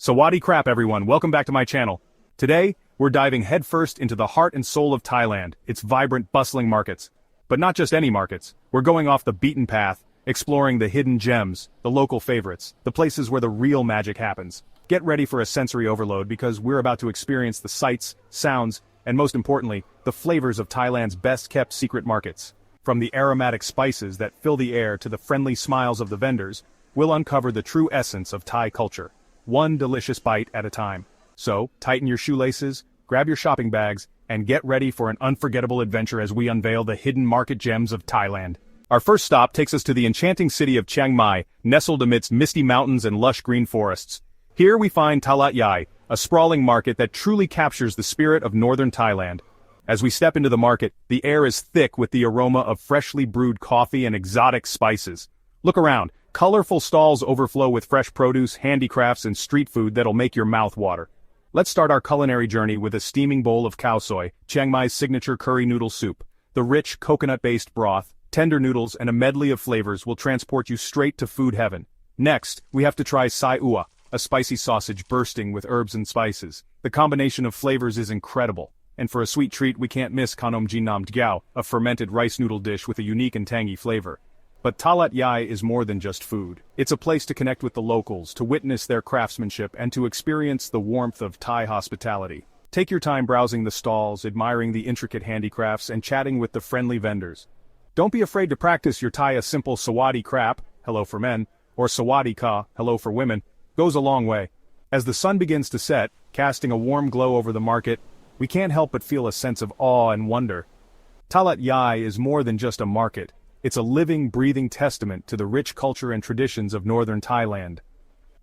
Sawadee crap everyone, welcome back to my channel. Today, we're diving headfirst into the heart and soul of Thailand, its vibrant, bustling markets. But not just any markets, we're going off the beaten path, exploring the hidden gems, the local favorites, the places where the real magic happens. Get ready for a sensory overload because we're about to experience the sights, sounds, and most importantly, the flavors of Thailand's best-kept secret markets. From the aromatic spices that fill the air to the friendly smiles of the vendors, we'll uncover the true essence of Thai culture. One delicious bite at a time. So, tighten your shoelaces, grab your shopping bags, and get ready for an unforgettable adventure as we unveil the hidden market gems of Thailand. Our first stop takes us to the enchanting city of Chiang Mai, nestled amidst misty mountains and lush green forests. Here we find Talat Yai, a sprawling market that truly captures the spirit of northern Thailand. As we step into the market, the air is thick with the aroma of freshly brewed coffee and exotic spices. Look around. Colorful stalls overflow with fresh produce, handicrafts, and street food that'll make your mouth water. Let's start our culinary journey with a steaming bowl of khao soi, Chiang Mai's signature curry noodle soup. The rich, coconut-based broth, tender noodles, and a medley of flavors will transport you straight to food heaven. Next, we have to try sai ua, a spicy sausage bursting with herbs and spices. The combination of flavors is incredible. And for a sweet treat, we can't miss kanom jinam dgao, a fermented rice noodle dish with a unique and tangy flavor. But Talat Yai is more than just food. It's a place to connect with the locals, to witness their craftsmanship, and to experience the warmth of Thai hospitality. Take your time browsing the stalls, admiring the intricate handicrafts, and chatting with the friendly vendors. Don't be afraid to practice your Thai. A simple Sawadee crap, hello for men, or Sawadee ka, hello for women, goes a long way. As the sun begins to set, casting a warm glow over the market, we can't help but feel a sense of awe and wonder. Talat Yai is more than just a market. It's a living, breathing testament to the rich culture and traditions of northern Thailand.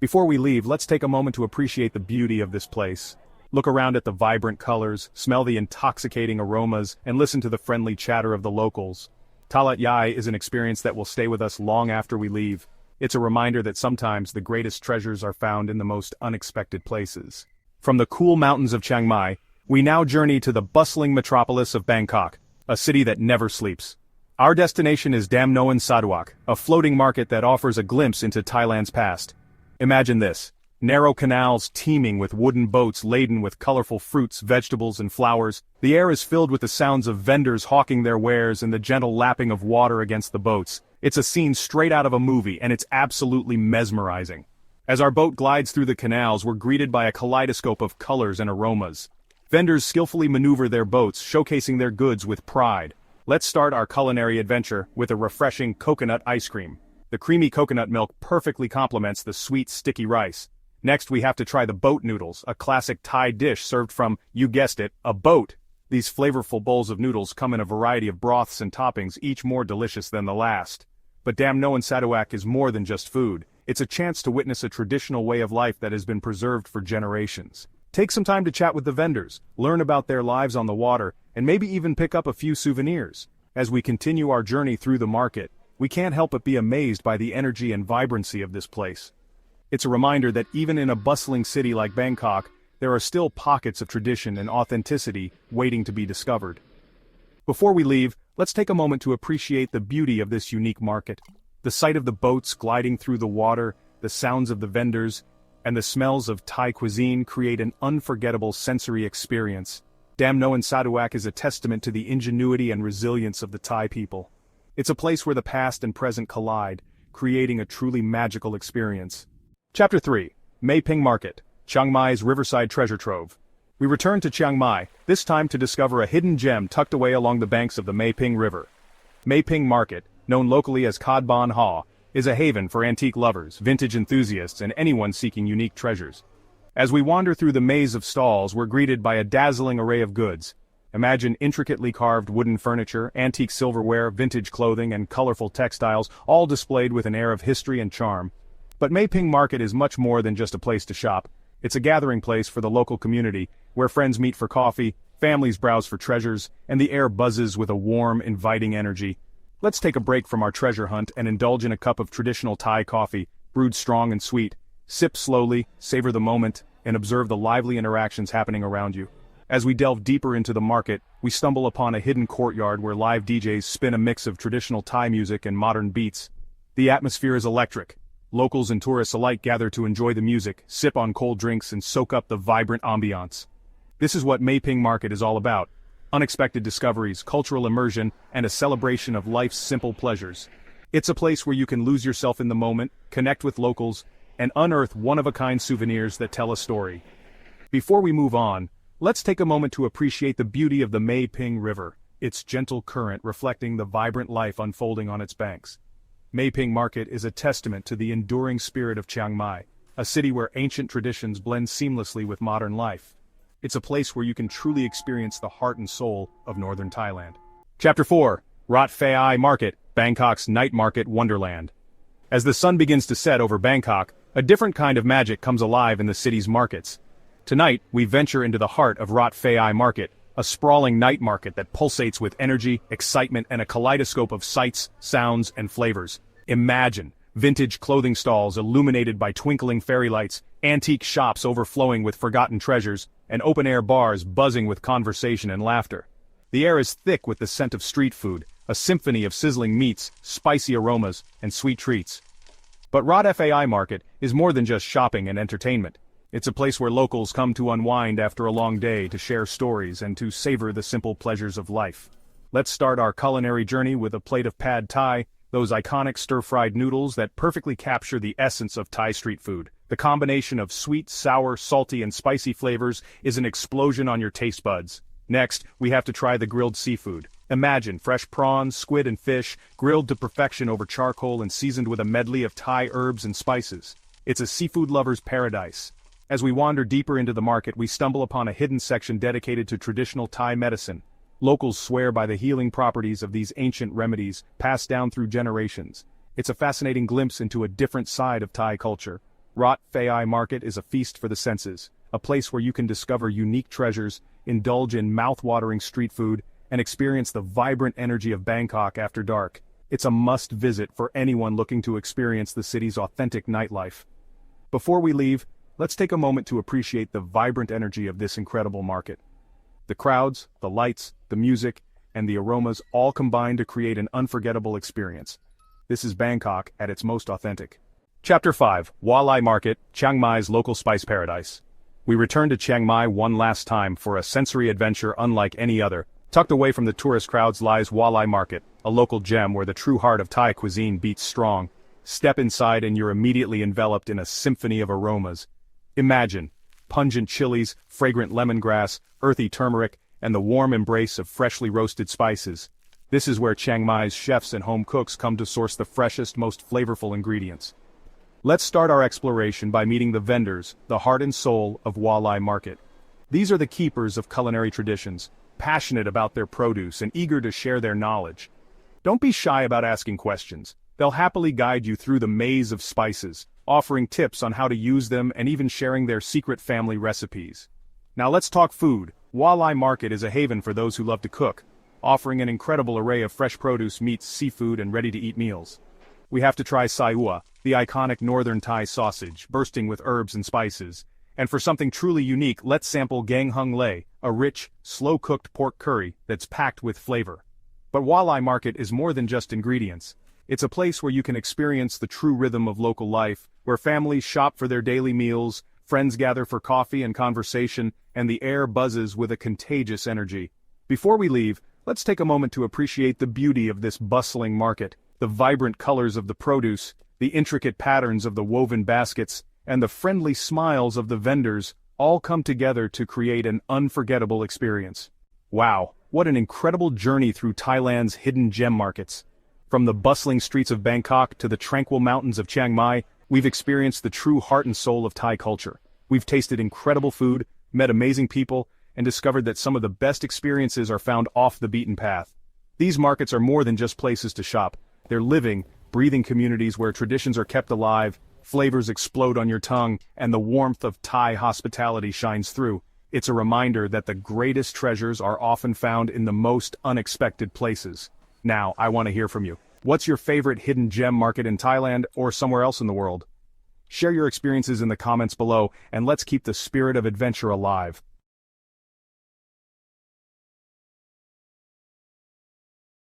Before we leave, let's take a moment to appreciate the beauty of this place. Look around at the vibrant colors, smell the intoxicating aromas, and listen to the friendly chatter of the locals. Talat Yai is an experience that will stay with us long after we leave. It's a reminder that sometimes the greatest treasures are found in the most unexpected places. From the cool mountains of Chiang Mai, we now journey to the bustling metropolis of Bangkok, a city that never sleeps. Our destination is Dam Noen Sarawak, a floating market that offers a glimpse into Thailand's past. Imagine this. Narrow canals teeming with wooden boats laden with colorful fruits, vegetables, and flowers. The air is filled with the sounds of vendors hawking their wares and the gentle lapping of water against the boats. It's a scene straight out of a movie, and it's absolutely mesmerizing. As our boat glides through the canals, we're greeted by a kaleidoscope of colors and aromas. Vendors skillfully maneuver their boats, showcasing their goods with pride. Let's start our culinary adventure with a refreshing coconut ice cream. The creamy coconut milk perfectly complements the sweet, sticky rice. Next, we have to try the boat noodles, a classic Thai dish served from, you guessed it, a boat. These flavorful bowls of noodles come in a variety of broths and toppings, each more delicious than the last. But Dam Noen Sarawak is more than just food. It's a chance to witness a traditional way of life that has been preserved for generations. Take some time to chat with the vendors, learn about their lives on the water, and maybe even pick up a few souvenirs. As we continue our journey through the market, we can't help but be amazed by the energy and vibrancy of this place. It's a reminder that even in a bustling city like Bangkok, there are still pockets of tradition and authenticity waiting to be discovered. Before we leave, let's take a moment to appreciate the beauty of this unique market. The sight of the boats gliding through the water, the sounds of the vendors, and the smells of Thai cuisine create an unforgettable sensory experience. Dam Noen Sarawak is a testament to the ingenuity and resilience of the Thai people. It's a place where the past and present collide, creating a truly magical experience. Chapter 3. Mae Ping Market, Chiang Mai's Riverside Treasure Trove. We return to Chiang Mai, this time to discover a hidden gem tucked away along the banks of the Mae Ping River. Mae Ping Market, known locally as Kad Bon Ha, is a haven for antique lovers, vintage enthusiasts, and anyone seeking unique treasures. As we wander through the maze of stalls, we're greeted by a dazzling array of goods. Imagine intricately carved wooden furniture, antique silverware, vintage clothing, and colorful textiles, all displayed with an air of history and charm. But Mae Ping Market is much more than just a place to shop. It's a gathering place for the local community, where friends meet for coffee, families browse for treasures, and the air buzzes with a warm, inviting energy. Let's take a break from our treasure hunt and indulge in a cup of traditional Thai coffee, brewed strong and sweet. Sip slowly, savor the moment, and observe the lively interactions happening around you. As we delve deeper into the market, we stumble upon a hidden courtyard where live DJs spin a mix of traditional Thai music and modern beats. The atmosphere is electric. Locals and tourists alike gather to enjoy the music, sip on cold drinks and soak up the vibrant ambiance. This is what Mae Ping Market is all about. Unexpected discoveries, cultural immersion, and a celebration of life's simple pleasures. It's a place where you can lose yourself in the moment, connect with locals, and unearth one-of-a-kind souvenirs that tell a story. Before we move on, let's take a moment to appreciate the beauty of the Mae Ping River, its gentle current reflecting the vibrant life unfolding on its banks. Mae Ping Market is a testament to the enduring spirit of Chiang Mai, a city where ancient traditions blend seamlessly with modern life. It's a place where you can truly experience the heart and soul of northern Thailand. Chapter 4. Rat Phai Market, Bangkok's night market wonderland. As the sun begins to set over Bangkok, a different kind of magic comes alive in the city's markets. Tonight, we venture into the heart of Rat Phai Market, a sprawling night market that pulsates with energy, excitement, and a kaleidoscope of sights, sounds, and flavors. Imagine vintage clothing stalls illuminated by twinkling fairy lights, antique shops overflowing with forgotten treasures, and open-air bars buzzing with conversation and laughter. The air is thick with the scent of street food, a symphony of sizzling meats, spicy aromas, and sweet treats. But Rat Phai Market is more than just shopping and entertainment. It's a place where locals come to unwind after a long day, to share stories and to savor the simple pleasures of life. Let's start our culinary journey with a plate of pad Thai, those iconic stir-fried noodles that perfectly capture the essence of Thai street food. The combination of sweet, sour, salty, and spicy flavors is an explosion on your taste buds. Next, we have to try the grilled seafood. Imagine fresh prawns, squid, and fish, grilled to perfection over charcoal and seasoned with a medley of Thai herbs and spices. It's a seafood lover's paradise. As we wander deeper into the market, we stumble upon a hidden section dedicated to traditional Thai medicine. Locals swear by the healing properties of these ancient remedies, passed down through generations. It's a fascinating glimpse into a different side of Thai culture. Rat Phai Market is a feast for the senses, a place where you can discover unique treasures, indulge in mouth-watering street food, and experience the vibrant energy of Bangkok after dark. It's a must-visit for anyone looking to experience the city's authentic nightlife. Before we leave, let's take a moment to appreciate the vibrant energy of this incredible market. The crowds, the lights, the music, and the aromas all combine to create an unforgettable experience. This is Bangkok at its most authentic. Chapter 5. Wallai Market, Chiang Mai's local spice paradise. We return to Chiang Mai one last time for a sensory adventure unlike any other. Tucked away from the tourist crowds lies Wallai Market, a local gem where the true heart of Thai cuisine beats strong. Step inside and you're immediately enveloped in a symphony of aromas. Imagine pungent chilies, fragrant lemongrass, earthy turmeric, and the warm embrace of freshly roasted spices. This is where Chiang Mai's chefs and home cooks come to source the freshest, most flavorful ingredients. Let's start our exploration by meeting the vendors, the heart and soul of Wallai Market. These are the keepers of culinary traditions, passionate about their produce and eager to share their knowledge. Don't be shy about asking questions. They'll happily guide you through the maze of spices, offering tips on how to use them and even sharing their secret family recipes. Now let's talk food. Wallai Market is a haven for those who love to cook, offering an incredible array of fresh produce, meats, seafood, and ready-to-eat meals. We have to try sai ua, the iconic northern Thai sausage, bursting with herbs and spices. And for something truly unique, let's sample gang hung lei, a rich, slow-cooked pork curry that's packed with flavor. But Wallai Market is more than just ingredients. It's a place where you can experience the true rhythm of local life, where families shop for their daily meals, friends gather for coffee and conversation, and the air buzzes with a contagious energy. Before we leave, let's take a moment to appreciate the beauty of this bustling market. The vibrant colors of the produce, the intricate patterns of the woven baskets, and the friendly smiles of the vendors all come together to create an unforgettable experience. Wow, what an incredible journey through Thailand's hidden gem markets. From the bustling streets of Bangkok to the tranquil mountains of Chiang Mai, we've experienced the true heart and soul of Thai culture. We've tasted incredible food, met amazing people, and discovered that some of the best experiences are found off the beaten path. These markets are more than just places to shop. They're living, breathing communities where traditions are kept alive, flavors explode on your tongue, and the warmth of Thai hospitality shines through. It's a reminder that the greatest treasures are often found in the most unexpected places. Now, I want to hear from you. What's your favorite hidden gem market in Thailand or somewhere else in the world? Share your experiences in the comments below, and let's keep the spirit of adventure alive.